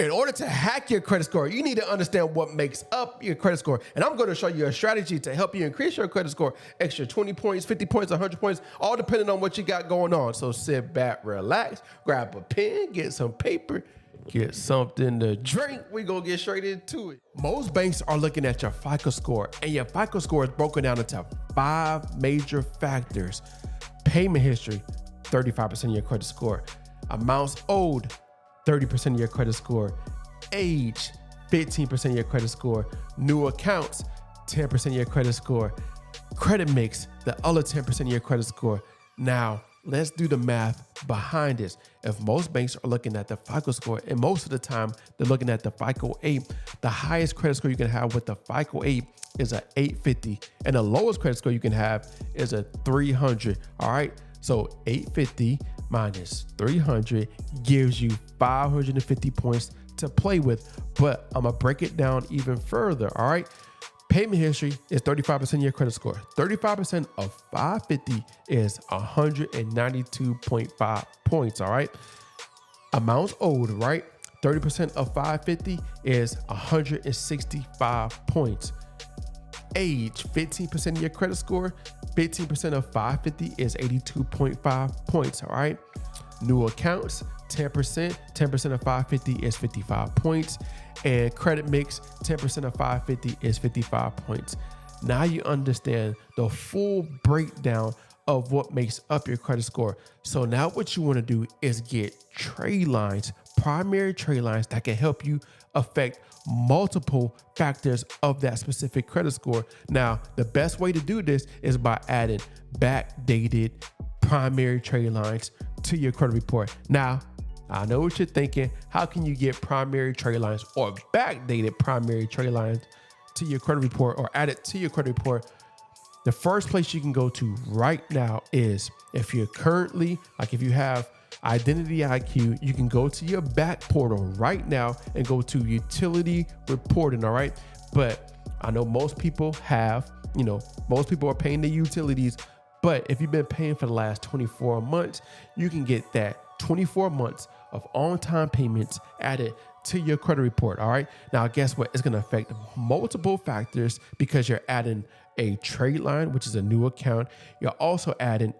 In order to hack your credit score, you need to understand what makes up your credit score. And I'm going to show you a strategy to help you increase your credit score. Extra 20 points, 50 points, 100 points, all depending on what you got going on. So sit back, relax, grab a pen, get some paper, get something to drink. We gonna get straight into it. Most banks are looking at your FICO score, and your FICO score is broken down into 5 major factors. Payment history, 35% of your credit score. Amounts owed, 30% of your credit score. Age, 15% of your credit score. New accounts, 10% of your credit score. Credit mix, the other 10% of your credit score. Now, let's do the math behind this. If most banks are looking at the FICO score, and most of the time they're looking at the FICO 8, the highest credit score you can have with the FICO 8 is a 850, and the lowest credit score you can have is a 300. All right, so 850 minus 300 gives you 550 points to play with. But I'm gonna break it down even further. All right. Payment history is 35% of your credit score. 35% of 550 is 192.5 points. All right. Amounts owed, right? 30% of 550 is 165 points. Age, 15% of your credit score. 15% of 550 is 82.5 points. All right. New accounts, 10%. 10% of 550 is 55 points. And credit mix, 10% of 550 is 55 points. Now you understand the full breakdown of what makes up your credit score. So now what you want to do is get trade lines, primary trade lines that can help you affect multiple factors of that specific credit score. Now, the best way to do this is by adding backdated primary trade lines to your credit report. Now, I know what you're thinking. How can you get primary trade lines or backdated primary trade lines to your credit report or add it to your credit report? The first place you can go to right now is if you're currently, like if you have Identity IQ, you can go to your back portal right now and go to utility reporting. All right. But I know most people have, most people are paying the utilities. But if you've been paying for the last 24 months, you can get that 24 months of on-time payments added to your credit report. All right. Now, guess what? It's going to affect multiple factors because you're adding a trade line, which is a new account. You're also adding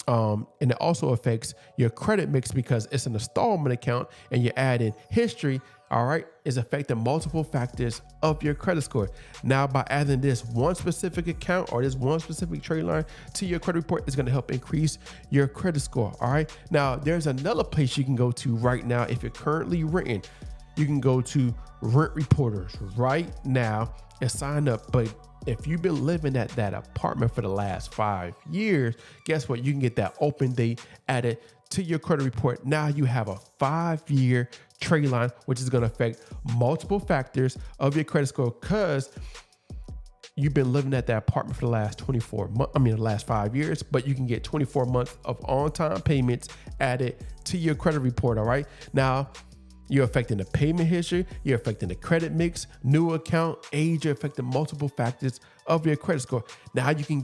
and it also affects your credit mix because it's an installment account and you're adding history. All right, is affecting multiple factors of your credit score. Now, by adding this one specific account or this one specific trade line to your credit report, is going to help increase your credit score. All right. Now, there's another place you can go to right now. If you're currently renting, you can go to Rent Reporters right now and sign up. But if you've been living at that apartment for the last 5 years, guess what? You can get that open date added to your credit report. Now you have a 5-year trade line, which is going to affect multiple factors of your credit score because you've been living at that apartment for the last the last 5 years, but you can get 24 months of on-time payments added to your credit report. All right. Now, you're affecting the payment history, you're affecting the credit mix, new account, age, you're affecting multiple factors of your credit score. Now you can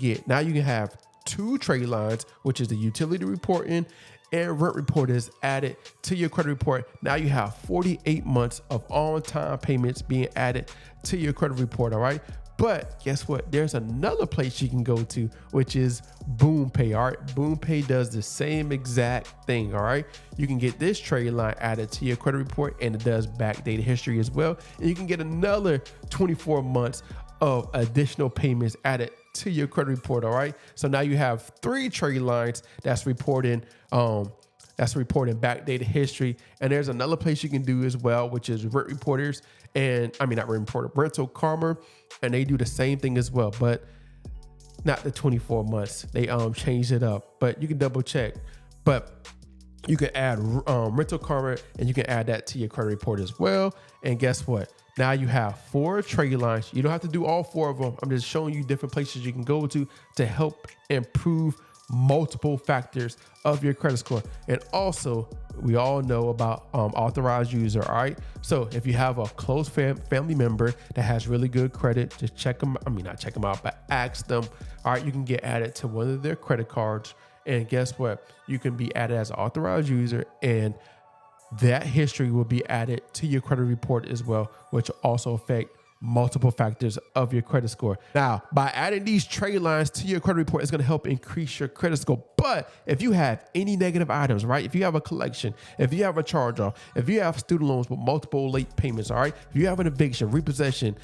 have 2 trade lines, which is the utility reporting and rent reporters added to your credit report. Now you have 48 months of on-time payments being added to your credit report. All right. But guess what? There's another place you can go to, which is BoomPay. All right. BoomPay does the same exact thing. All right. You can get this trade line added to your credit report and it does backdated history as well. And you can get another 24 months of additional payments added to your credit report. All right. So now you have 3 trade lines that's reporting backdated history. And there's another place you can do as well, which is Rent Reporters Rental Karma. And they do the same thing as well, but not the 24 months. They changed it up, but you can double check. But you can add Rental Karma and you can add that to your credit report as well. And guess what? Now you have 4 trade lines. You don't have to do all 4 of them. I'm just showing you different places you can go to help improve multiple factors of your credit score. And also, we all know about authorized user. All right. So if you have a close family member that has really good credit, just check them. Not check them out, but ask them. All right. You can get added to one of their credit cards. And guess what? You can be added as an authorized user. And that history will be added to your credit report as well, which will also affect multiple factors of your credit score. Now, by adding these trade lines to your credit report, it's going to help increase your credit score. But if you have any negative items, right? If you have a collection, if you have a charge off, if you have student loans with multiple late payments, all right? If you have an eviction, repossession,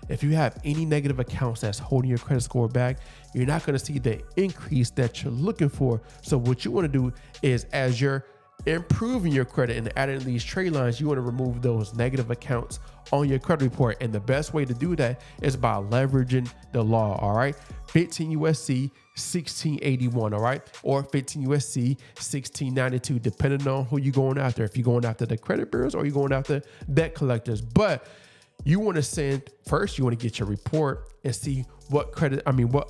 if you have any negative accounts that's holding your credit score back, you're not going to see the increase that you're looking for. So what you want to do is, as you're improving your credit and adding these trade lines, you want to remove those negative accounts on your credit report. And the best way to do that is by leveraging the law, all right? 15 USC 1681, all right? Or 15 USC 1692, depending on who you're going after. If you're going after the credit bureaus or you're going after debt collectors. But you want to send first, you want to get your report and see what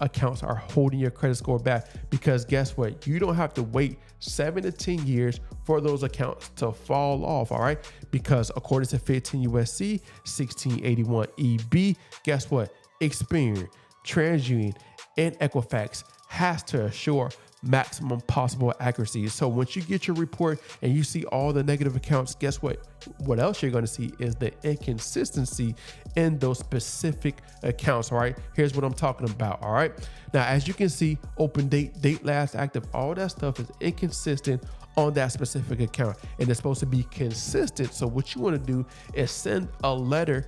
accounts are holding your credit score back. Because guess what? You don't have to wait 7 to 10 years for those accounts to fall off, all right? Because according to 15 USC 1681 EB, guess what? Experian, TransUnion, and Equifax has to assure maximum possible accuracy. So once you get your report and you see all the negative accounts, guess what? What else you're going to see is the inconsistency in those specific accounts. All right, here's what I'm talking about. All right, now as you can see, open date, date last active, all that stuff is inconsistent on that specific account, and it's supposed to be consistent. So what you want to do is send a letter,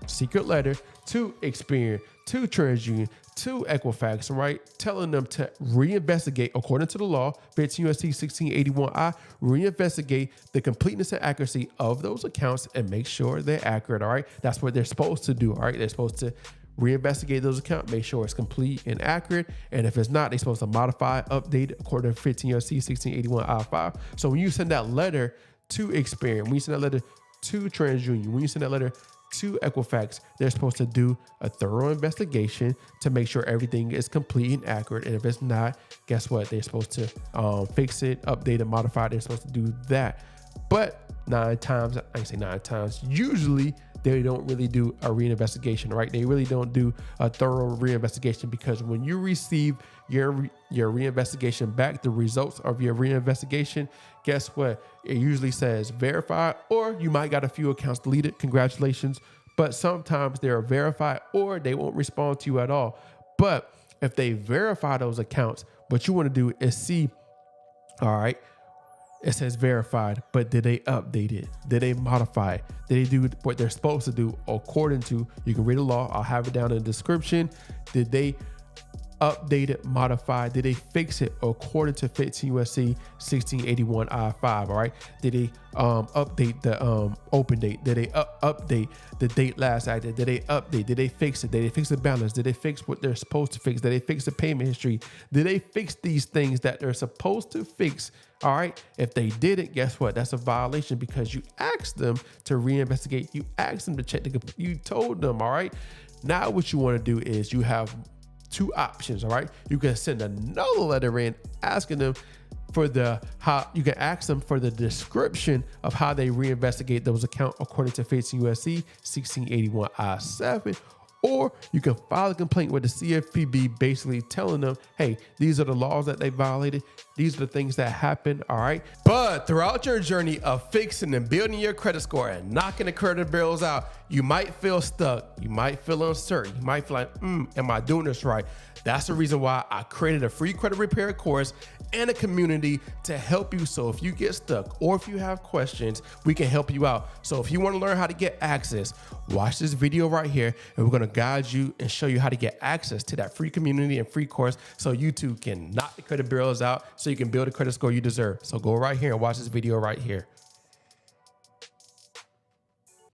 secret letter, to Experian, to TransUnion, to Equifax, right? Telling them to reinvestigate, according to the law, 15 USC 1681I, reinvestigate the completeness and accuracy of those accounts and make sure they're accurate, all right? That's what they're supposed to do, all right? They're supposed to reinvestigate those accounts, make sure it's complete and accurate. And if it's not, they're supposed to modify, update according to 15 USC 1681I5. So when you send that letter to Experian, when you send that letter to TransUnion, when you send that letter to Equifax, they're supposed to do a thorough investigation to make sure everything is complete and accurate. And if it's not, guess what? They're supposed to fix it, update it, modify it. They're supposed to do that. But 9 times, I ain't say 9 times, usually they don't really do a reinvestigation, right? They really don't do a thorough reinvestigation, because when you receive your reinvestigation back, the results of your reinvestigation, guess what? It usually says verified, or you might got a few accounts deleted. Congratulations. But sometimes they're verified or they won't respond to you at all. But if they verify those accounts, what you want to do is see, all right, it says verified, but did they update it? Did they modify it? Did they do what they're supposed to do according to, you can read the law, I'll have it down in the description. Did they update it, modify? Did they fix it according to 15 USC 1681 I5? All right. Did they update the open date? Did they update the date last active? Did they update? Did they fix it? Did they fix the balance? Did they fix what they're supposed to fix? Did they fix the payment history? Did they fix these things that they're supposed to fix? All right. If they didn't, guess what? That's a violation, because you asked them to reinvestigate. You asked them to check you told them. All right. Now what you want to do is you have 2 options. All right. You can send another letter in asking them for you can ask them for the description of how they reinvestigate those accounts according to 15 USC 1681 I7. Or you can file a complaint with the CFPB, basically telling them, hey, these are the laws that they violated. These are the things that happened, all right? But throughout your journey of fixing and building your credit score and knocking the credit bureaus out, you might feel stuck. You might feel uncertain. You might feel like, am I doing this right? That's the reason why I created a free credit repair course and a community to help you. So if you get stuck or if you have questions, we can help you out. So if you want to learn how to get access, watch this video right here, and we're going to guide you and show you how to get access to that free community and free course, so you too can knock the credit bureaus out, so you can build a credit score you deserve. So go right here and watch this video right here.